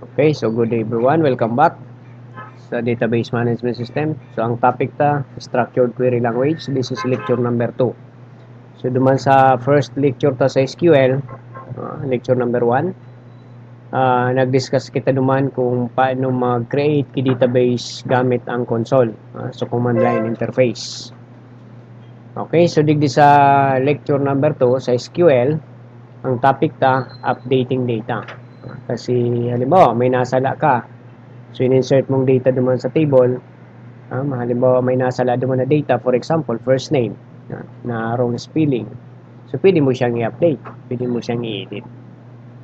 Okay, so good day everyone. Welcome back sa Database Management System. So, ang topic ta, Structured Query Language. This is lecture number 2. So, duman sa first lecture ta sa SQL, lecture number 1, nag-discuss kita duman kung paano mag-create ki database gamit ang console. So, command line interface. Okay, so digdi sa lecture number 2 sa SQL, ang topic ta, updating data. Kasi halimbawa may nasala ka, so in-insert mong data duman sa table, halimbawa may nasala duman na data, for example first name na wrong spelling, so pwede mo siyang i-update, pwede mo siyang i-edit.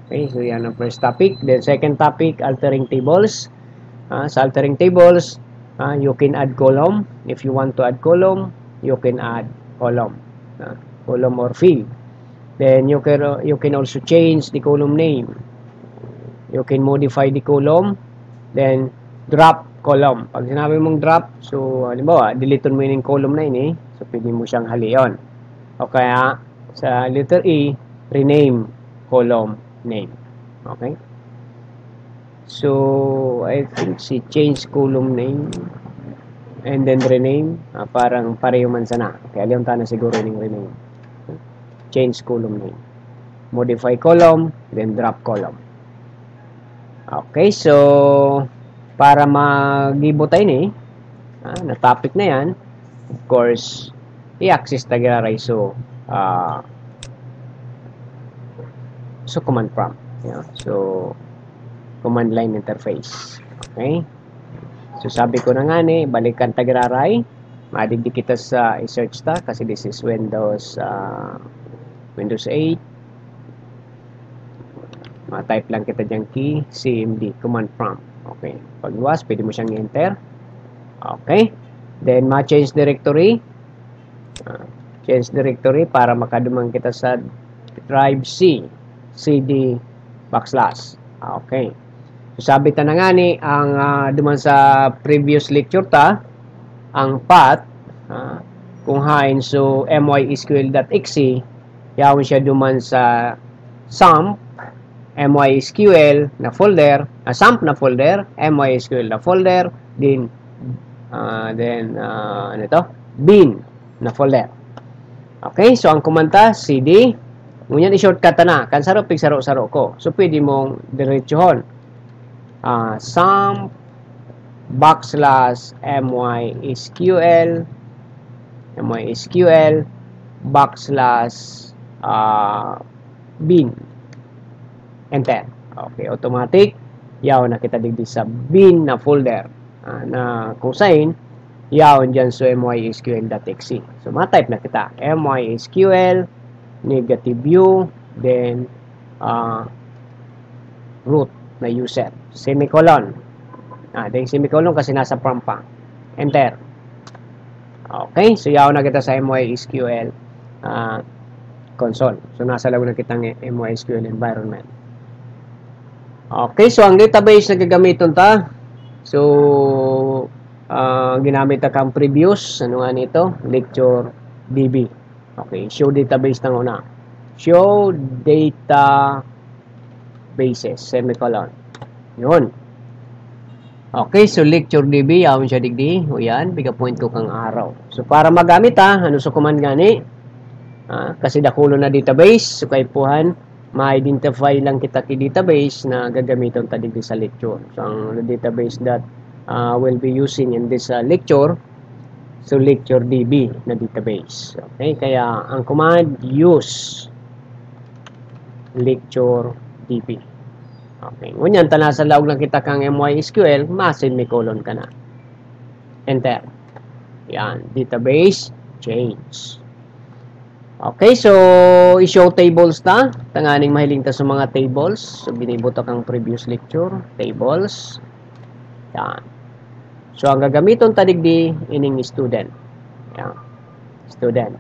Okay, so yan ang first topic. Then second topic, altering tables. Sa altering tables, you can add column. If you want to add column, you can add column, column or field. Then you can also change the column name. You can modify the column, then drop column. Pag sinabi mong drop, so halimbawa, delete mo yung column na yun so pwede mo siyang halion. O kaya, sa letter E, rename column name. Okay? So, I think si change column name and then rename, parang pareho man sana. Kaya alam ta na siguro yung rename. Change column name. Modify column, then drop column. Okay, so para mag-ibo tayo na topic na yan, of course, i-access tagaray so command prompt. So, command line interface. Okay? So, sabi ko na nga balikan tagaray. Madigdi kita sa i-search ta kasi this is Windows 8. Type lang kita dyan key, CMD, command prompt. Okay. Pag luwas, pwede mo siyang enter. Okay. Then, ma-change directory. Change directory para makadumang kita sa drive C, CD, /. Okay. So, sabi ta na nga ang duman sa previous lecture ta, ang path, kung hain so mysql.exe, yawon siya duman sa SAMP, MySQL na folder, SAMP na folder, MySQL na folder, then bin na folder. Okay, so ang kumanta cd, ngunyan i-shortcut na, kansaro pigsaro-saro ko. So pwede mong diretsohon. SAMP /mysql bin. Enter. Okay, automatic. Yaw na kita digdi sa bin na folder na kung saan yaw dyan sa mysql.exe. So, ma-type na kita. mysql negative view then root na user. Semicolon. Then semicolon kasi nasa prompt pa. Enter. Okay, so yaw na kita sa mysql console. So, nasa laro na kitang mysql environment. Okay, so ang database na gagamiton ta. So, ginamit na kang previous. Ano nga nito? Lecture DB. Okay, show database na una. Show databases, semicolon. Yun. Okay, so lecture DB, yawon siya digdi. O yan, biga point ko kang araw. So, para magamit ano sa command gani? Kasi dakulo na database. So, kay puhan, ma-identify lang kita ki database na gagamiton ta digdi sa lecture. So, ang database that we'll be using in this lecture, so lecture DB na database. Okay, kaya ang command use lecture DB. Okay, ngunyan tanasa laog lang kita kang MySQL, ma-semicolon ka na. Enter. Yan, database change. Okay, so i-show tables ta. Tanganing mahiling ta sa mga tables. So binibuto kang previous lecture, tables. Yan. So ang gagamiton ta digdi ining student. Yan. Student.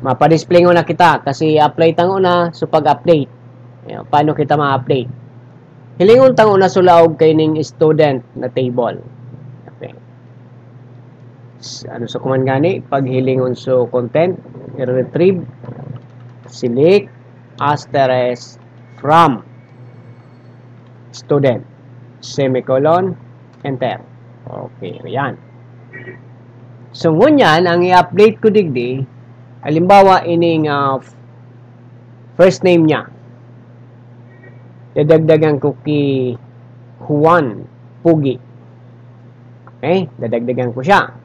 Mapa-display na kita kasi apply tang una so pag-update. Yan, paano kita ma-update? Hilingon tang una sulaog kay ning student na table. Okay. Ano sa command gani? Pag hilingon so content, i-retrieve, select, asterisk from student. semicolon, enter. Okay, yan. So, ngunyan, ang i-update ko digdi, halimbawa, ining first name niya. Dadagdagan ko ki Juan Pugi. Okay, dadagdagan ko siya.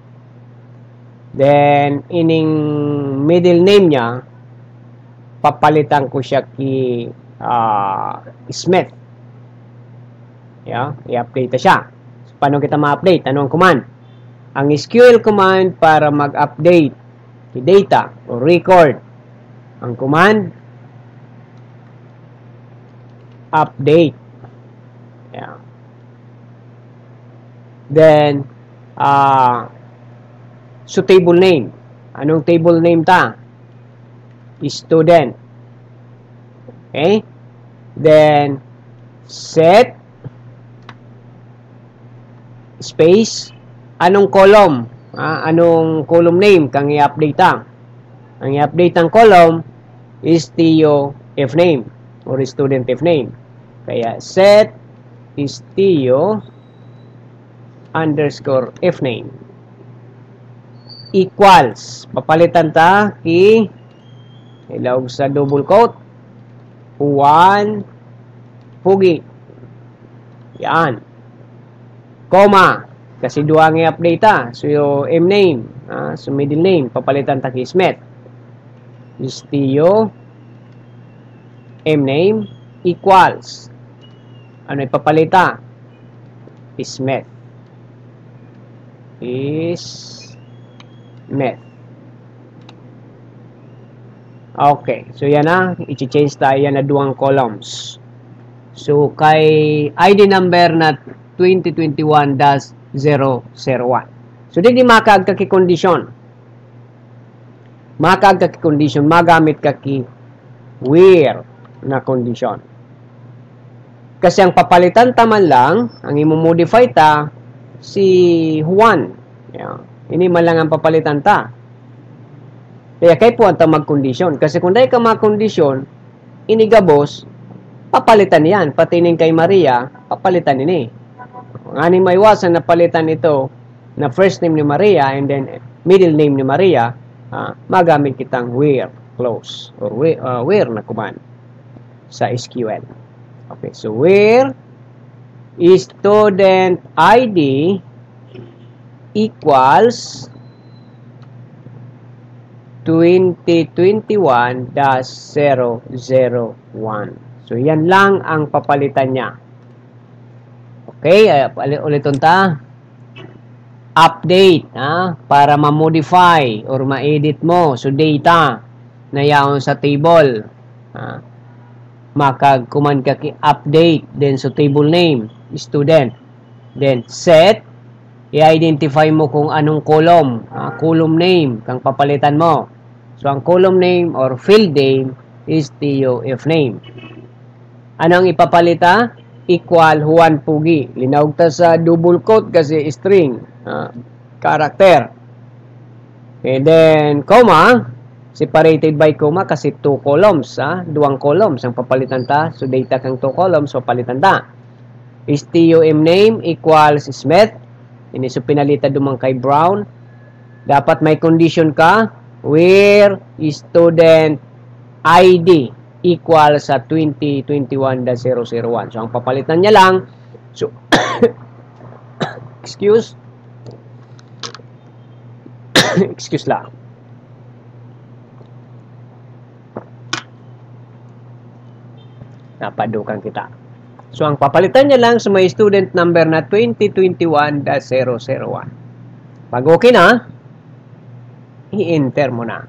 Then, ining middle name niya, papalitan ko siya ki Smith. Yeah, i-update siya. So, paano kita ma-update? Ano ang command? Ang SQL command para mag-update ki data o record. Ang command, update. Yeah. Then, so table name. Anong table name ta? Student. Okay? Then, set space. Anong column? Anong column name kang i-update ta? Ang i-update ang column is Tio F name or student F name. Kaya set is Tio underscore F name equals. Papalitan ta ki ilawag sa double quote Juan Pugi. Yan. Comma. Kasi duwang i-update ta. So, yung M name. So, middle name. Papalitan ta ki Smith. Is Tio M name equals. Ano ipapalita? Smith. Smith. Okay. So, yan na. I-change tayo yan na duwang columns. So, kay ID number na 2021-001. So, di makaagka ki condition. Makaagka ki condition. Magamit ka ki where na condition. Kasi ang papalitan taman lang, ang i-modify ta, si Juan. Yeah. Ini man lang ang papalitan ta. Kaya kay po ang mag-condition. Kasi kung dahil ka mag-condition, inigabos, papalitan yan. Pati ning kay Maria, papalitan ini. Ani maiwasan na palitan ito na first name ni Maria and then middle name ni Maria, magamit kitang where close or where na command sa SQL. Okay, so where is student ID equals 2021-001. So yan lang ang papalitan niya. Okay, ulitin ta. Update, para ma-modify or ma-edit mo. So, data na yaon sa table. Makag-command ka ki update. Then, so table name, student. Then, set. I-identify mo kung anong column. Column name, kang papalitan mo. So, ang column name or field name is TOF name. Anong ipapalita? Equal Juan Pugi. Linawag ta sa double quote kasi string. Character. And then, comma. Separated by comma kasi 2 columns. Duwang columns ang papalitan ta. So, data kang 2 columns. So, palitan ta. Is TOM name equals Smith. Ini so pinalita dumang kay Brown. Dapat may condition ka. Where is student ID equal sa 2021-001. So, ang papalitan niya lang, so, excuse lang. Napadukan kita. So, ang papalitan niya lang sa may student number na 2021-001. Pag okay na, i-enter mo na.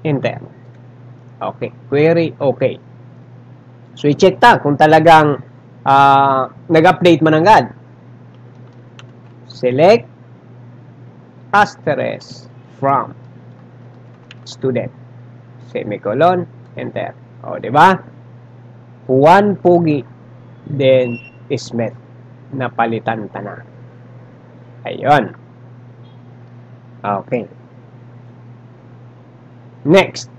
Enter. Okay. Query, okay. So, i-check ta kung talagang nag-update man agad. Select asterisk from student. Semicolon, enter. O, diba? Juan Pugi, then Smith. Napalitan ta na. Ayun. Okay. Next.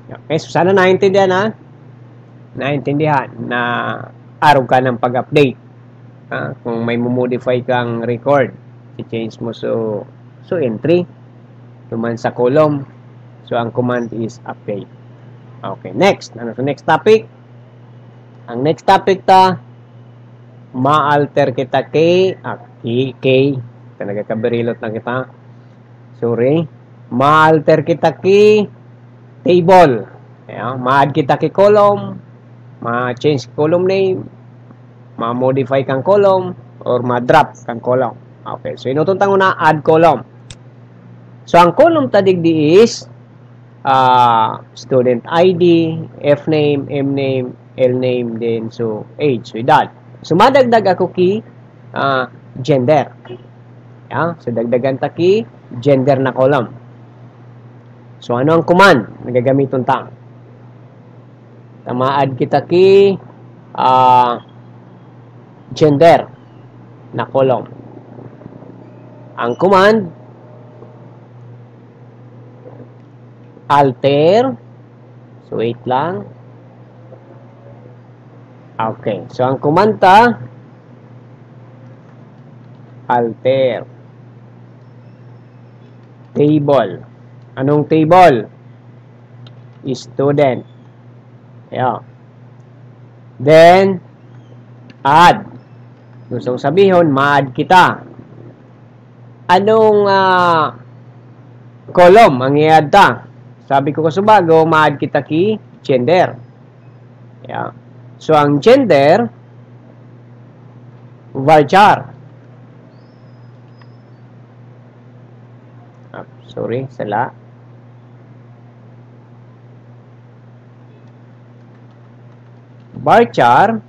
Okay, so sana naintindihan na araw ka ng pag-update. Kung may modify kang record, i-change mo so entry naman sa column. So ang command is update. Okay, next. Ano sa next topic? Ang next topic ta, ma-alter kita kay nagkakaberilot na kita. Sorry. Ma-alter kita kay table. Ma-add kita kay column, ma-change column name, ma-modify kang column, or ma-drop kang column. Okay, so inutuntang ko na add column. So ang column tadigdi is student ID, F name, M name, L name, then so age, so edad. So madagdag ako ki gender. So dagdagan ta ki gender na column. So ano ang command na gagamiton ta? Ma-add kita ki gender na column. Ang command alter. So wait lang. Okay, so ang command ta alter table. Anong table? Student. Then add. Gusto sabihin, ma-add kita. Anong column ang i-add ta? Sabi ko kasubago, ma-add kita ki gender. So ang gender varchar. Sorry, sala. Varchar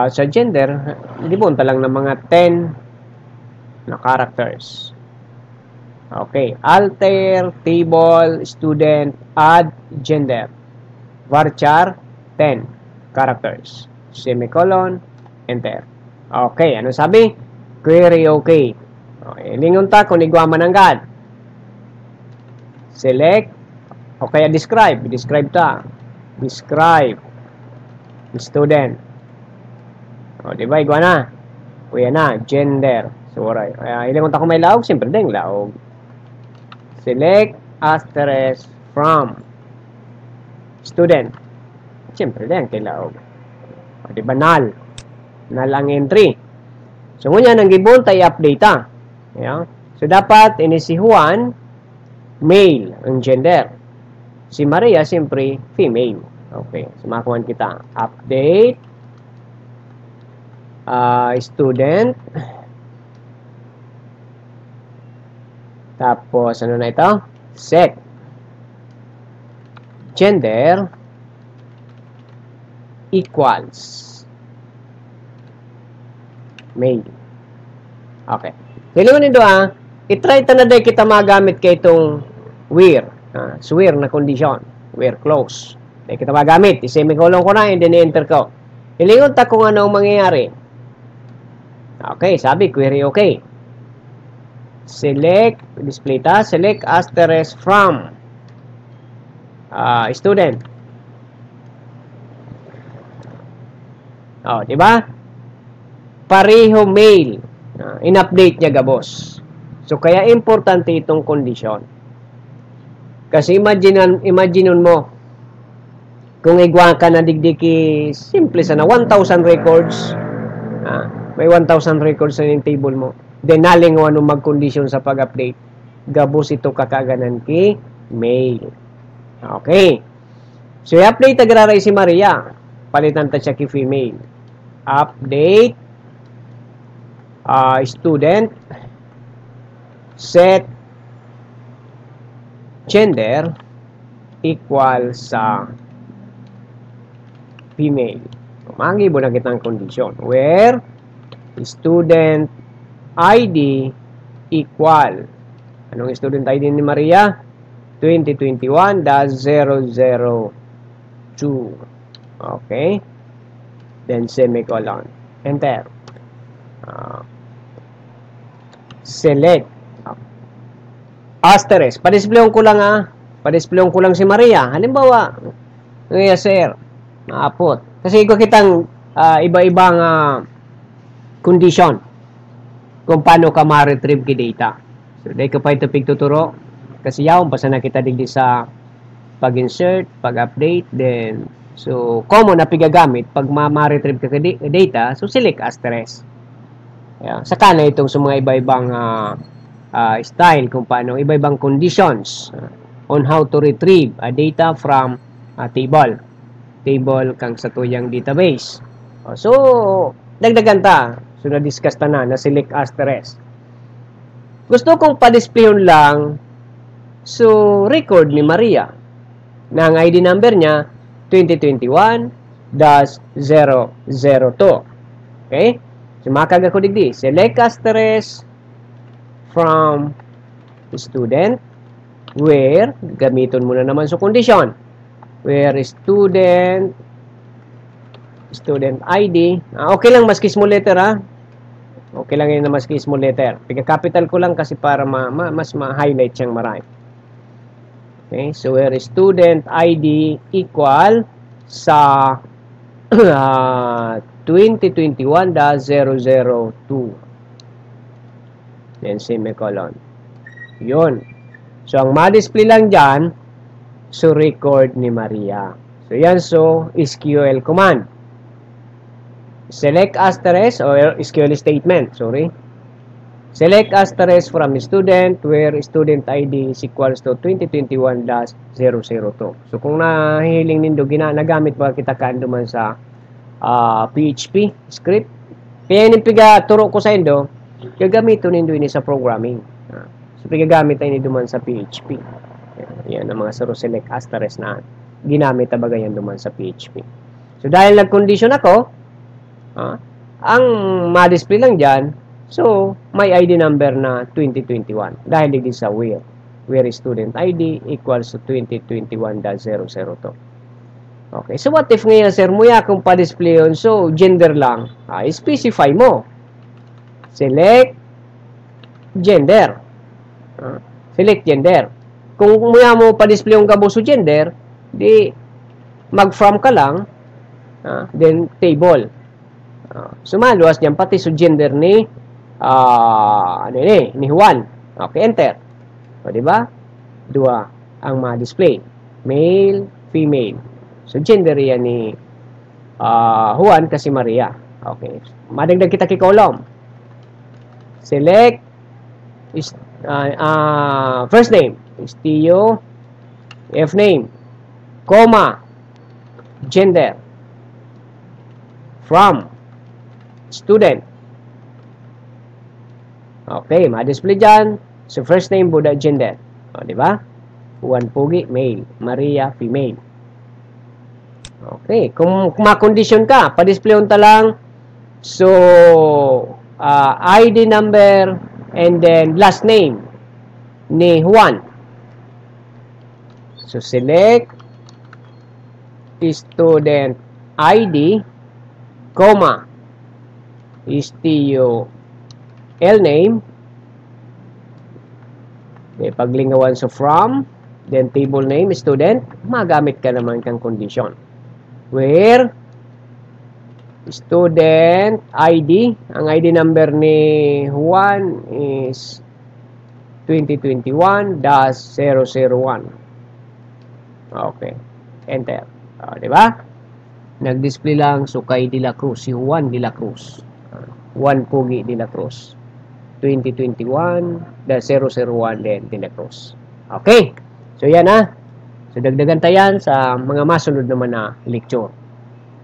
sa gender, libunta lang ng mga 10 na characters. Okay, alter, table, student, add, gender. Varchar, 10 characters. Semicolon, enter. Okay, ano sabi? Query okay. Okay, lingon ta kung igwaman ang God. Select, o kaya describe. Describe ta. Describe student. O, diba? Igwa na. Kuya na. Gender. So, right. Ilingon ta kung may laog. Siyempre din, laog. Select asterisk from student. Siyempre din, kay laog. O, diba? Null. Null ang entry. So, ngunyan, ang gibon tayo update ta. So, dapat, ini si Juan, male ang gender. Si Maria, siyempre, female. Okay. So, makakuhan kita. Update. Student. Tapos, ano na ito? Set. Gender. Equals. Male. Okay. Kailangan nito i-try ta na day kita magamit kay itong where. Where na condition. Where close. Day kita magamit. I-semicolon ko na and then enter ko. Hilingon ta kung ano ang mangyayari. Okay, sabi query okay. Select, display ta, select asterisk from student. Di ba? Pareho male. In-update niya gabos. So, kaya importante itong condition. Kasi imagineon mo, kung igwa ka na digdiki, simple sana, 1,000 records, may 1,000 records na yung table mo. Then, nalingawan nung mag-condition sa pag-update. Gabos ito kakaganan ki male. Okay. So, i-update agraray si Maria. Palitan ta siya ki female. Update. Student, set gender equal sa female. Mangibo na kitang condition where student ID equal. Anong student ID ni Maria? 2021-002. Okay. Then semicolon. Enter. Select asterisk. Pa-displayon ko lang pa-displayon ko lang si Maria. Halimbawa, sir, naapot. Kasi ko kitang iba-ibang condition kung paano ka ma-retrieve ki data. So, dahil ka pa ito pigtuturo. Kasi yaw, basta na kita digdi sa pag-insert, pag-update, then, so, common na pigagamit, pag ma-retrieve ka data, so, select asterisk. Yeah. Saka na itong sa mga iba-ibang style, kung paano, iba-ibang conditions on how to retrieve data from table kang sa tuyang database. So, dagdagan ta. So, na-discuss ta na select asterisk. Gusto kong pa-displayon lang so, record ni Maria na ang ID number niya 2021-002. Okay? So, makag ako digdi. Select asterisk from student where, gamiton muna naman sa condition, where student ID, okay lang maski small letter okay lang yun na maski small letter, piga-capital ko lang kasi para mas ma-highlight siyang marami. Okay, so where student ID equal sa 2021-002 then semicolon yun. So ang ma-display lang dyan, so record ni Maria. So yan, so SQL command. Select asterisk or SQL statement, sorry. Select asterisk from student where student ID is equals to 2021-002. So kung nahihiling nindo nagamit ba kita kaando man sa PHP script. Kaya yung piga-turo ko sa indo, gagamito nindo ini sa programming. So pigagamit tayo nindo man sa PHP. Yan ang mga saro select asterisk na ginamit tabaga yan duman sa PHP. So dahil nag-condition ako, ang ma-display lang dyan, so may ID number na 2021 dahil digdi sa where student ID equals to 2021-002. Okay, so what if ngayon sir muya kung pa-display yun, so gender lang, specify mo, select gender, select gender. Kung muya mo pa-display yung kabuso gender, di mag-from ka lang, then table. Sumaluwas niyan pati sa gender ni ni Juan. Okay, enter. O, di ba? Dua ang ma-display. Male, female. So, gender yan ni Juan kasi Maria. Okay. Madagdag kita kay column. Select first name. Istio. F name. Comma. Gender. From. Student. Okay, ma-display dyan. So, first name, Buddha, gender. O, di ba? Juan Pugi, male. Maria, female. Okay, kung ma-condition ka, pa-display unta lang. So, ID number and then last name ni Juan. So, select student ID, comma, istio L name, okay, paglingawan sa from, then table name, student, magamit ka naman kang condition. Where student ID, ang ID number ni Juan is 2021-001. Okay, enter. Di ba? Nag-display lang Sukay de la Cruz, si Juan de la Cruz. Juan Pugi de la Cruz. 2021-001 din de la Cruz. Okay. So yan So dagdagan tayan sa mga masunod naman na lecture.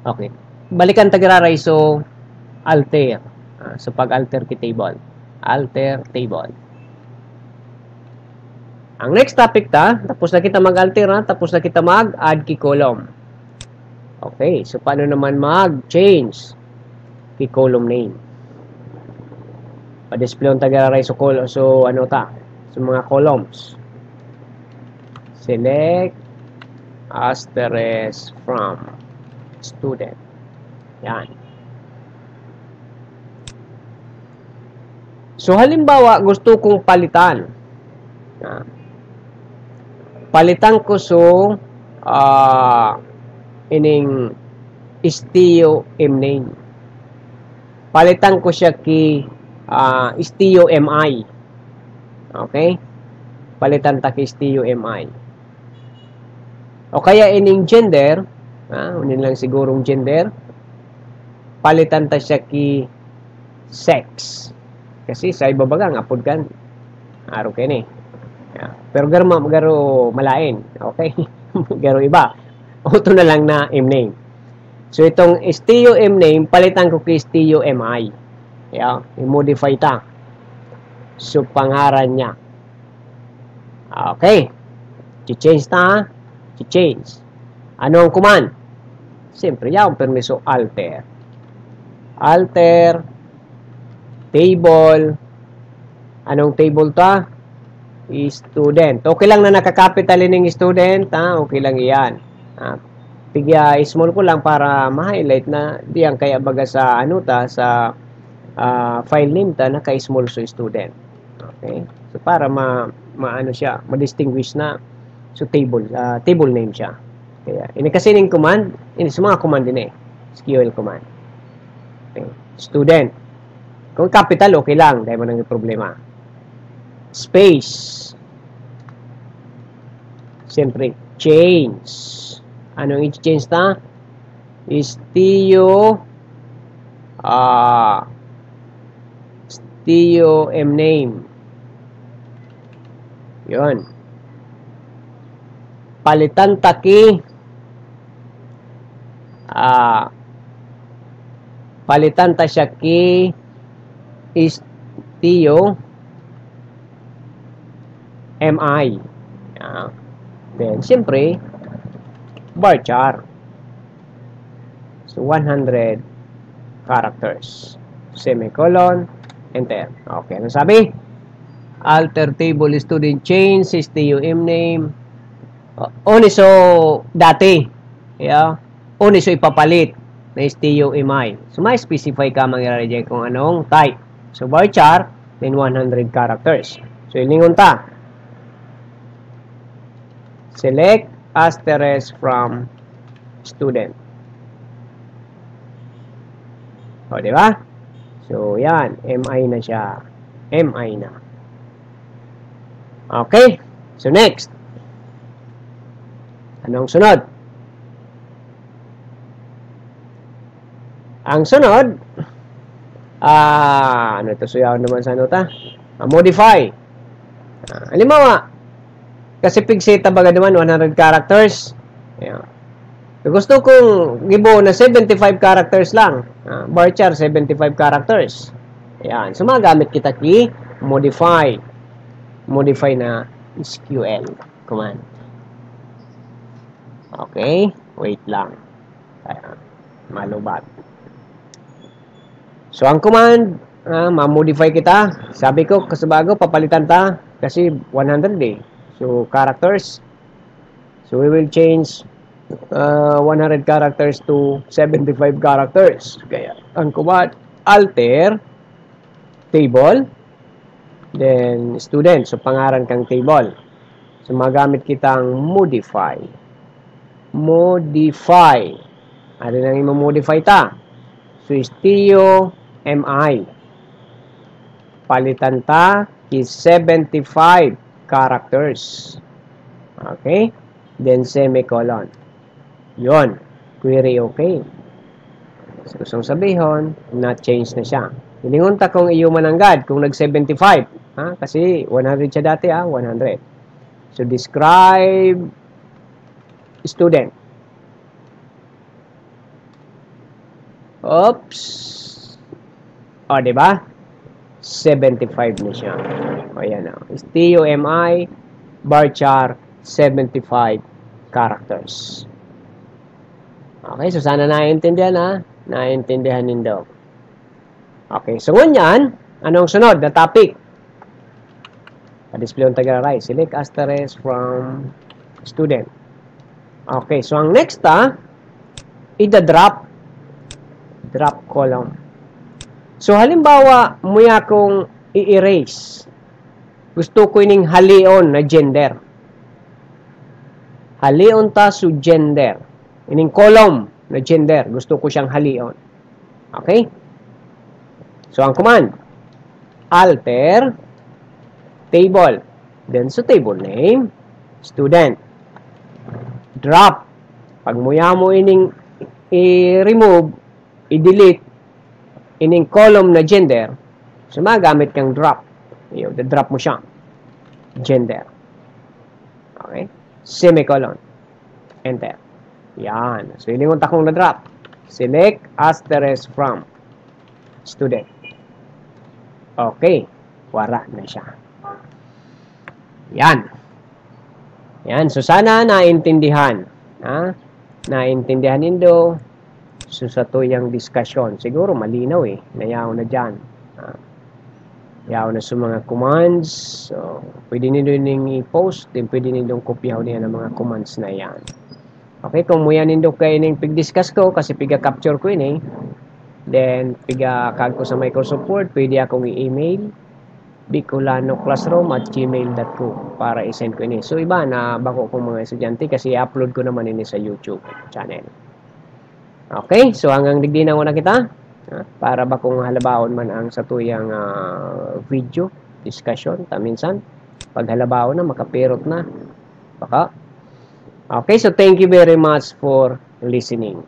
Okay. Balikan tagararay so alter. So pag-alter ki table. Alter table. Ang next topic tapos na kita mag-alter tapos na kita mag-add ki column. Okay, so paano naman mag-change ki column name? Pa-display ang tagararay so ano so mga columns. Select asterisk from student. Yan. So halimbawa gusto kong palitan. Palitan ko so ining Istio M name. Palitan ko siya ki Istio MI. Okay? Palitan ta ki Istio MI. O kaya ining gender, unin lang sigurong gender, palitan ta siya ki sex. Kasi sa ibabaga nga pud kan araw kini. Pero garo malain. Okay? Garo iba. Auto na lang na M name. So itong Istio M name palitan ko kay Istio MI. I-modify ta. So pangaran niya. Okay. I-change ta. I-change. Ano ang command? Siyempre, yung permiso alter. Alter table. Anong table ta? Student. Okay lang na nakakapital ng student, okay lang iyan. Tigya small ko lang para ma-highlight na diyan kaya baga sa sa file name ta naka-small so student. Okay? So para maano siya, ma-distinguish na so table name siya. Kaya ini kasi ning command, ini sa mga command din SQL command. Okay. Student. Kung capital okay lang, dahil mo nang problema. Space. Siyempre, change. Anong i-change na? Istio M name. Yun. Palitan taki palitan ta siya ki Istio MI. Then, siyempre, varchar. So, 100 characters. Semicolon, enter. Okay, ano sabi? Alter table student change, Istio M name. Oniso dati. Oniso ipapalit na Istio MI. So, may specify ka mangyari kung anong type. So, varchar, then 100 characters. So, ilingon ta. Select asterisk from student. O, di ba? So, yan. MI na siya. MI na. Okay. So, next. Anong sunod? Ang sunod, ano ito? Suyaw naman sa ano ta? Modify. Halimbawa, kasi pigseta baga naman 100 characters. Ayan. So, gusto kong gibo na 75 characters lang. Varchar 75 characters. Ayan. So, magamit kita ki modify. Modify na SQL command. Okay. Wait lang. Ayan. Malubat. So, ang command, ma-modify kita. Sabi ko, kasabago, papalitan ta. Kasi 100 So, characters. So, we will change 100 characters to 75 characters. Kaya, ang command, alter, table, then, student. So, pangaran kang table. So, magamit kitang modify. Modify. Ano nang i-modify ta? So, Istio MI. Palitan ta is 75 characters. Okay? Then, semicolon. Yun. Query okay. So, gustong sabihin, not change na siya. Hilingon ta kung iyo mananggad, kung nag-75. Kasi 100 siya dati, 100. So, describe student. Oops. O, diba? 75 na siya. O, yan o. Istio MI, varchar, 75 characters. Okay, so sana naiintindihan naiintindihan nindo. Okay, so ngunyan, anong sunod na topic? Pa-display on tagaray. Select asterisk from student. Okay, so ang next ida-drop. Drop column. So halimbawa, muya kong i-erase. Gusto ko ining halion na gender. Halion ta su gender. Ining column na gender. Gusto ko siyang halion. Okay? So, ang command, alter table. Then, sa table name, student. Drop. Pag muya mo ining i-remove, i-delete, ining column na gender, so magamit kang drop. Drop mo siya. Gender. Okay? Semicolon. Enter. Yan. So, ilingon takong na-drop. Select asterisk from student. Okay. Wara na siya. Yan. Yan. So, sana naintindihan. Naintindihan nindo. So, sa tuyang discussion. Siguro, malinaw eh. Nayaw na dyan. Yaw na sa mga commands. So, pwede nindo ning i-post. Then, pwede nindo kopyaw niya ng mga commands na yan. Okay, kung muya nindo kayo ning pig-discuss ko, kasi piga-capture ko yun eh. Then, piga-kag ko sa Microsoft Word, pwede akong i-email bicolanoclassroom@gmail.com para i-send ko ini. So, iba na bako kong mga estudyante kasi i-upload ko naman ini sa YouTube channel. Okay, so hanggang digdi na muna kita. Para ba kung halabaon man ang satuyang video discussion minsan pag halabaon na makapirot na baka. Okay, so thank you very much for listening.